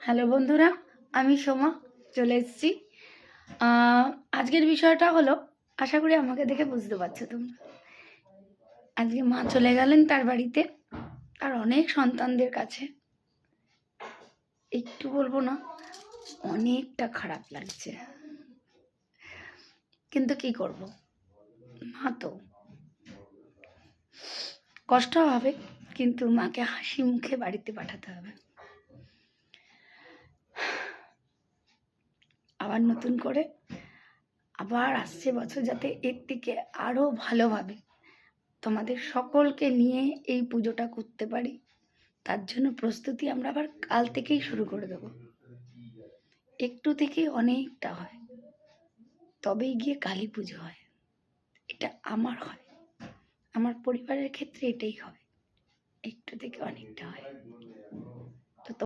Hello বন্ধুরা, আমি সোমা চলে এসেছি। আজকের বিষয়টা হলো, আশা করি আমাকে দেখে বুঝতে পারছো তোমরা। আজকে মা চলে গেলেন তার বাড়িতে, তার অনেক সন্তানদের কাছে। একটু বলবো না, অনেকটা খারাপ লাগছে, কিন্তু কি করব, মা তো কষ্ট হবে, কিন্তু মাকে হাসি মুখে বাড়িতে পাঠাতে হবে। আবার নতুন করে আবার আসছে বছর, যাতে এর থেকে আরো ভালোভাবে তোমাদের সকলকে নিয়ে এই পুজোটা করতে পারি, তার জন্য প্রস্তুতি আমরা আবার কাল থেকেই শুরু করে দেব। একটু থেকে অনেকটা হয়, তবেই গিয়ে কালী পুজো হয়। এটা আমার হয়, আমার পরিবারের ক্ষেত্রে এটাই হয়, একটু থেকে অনেকটা হয়।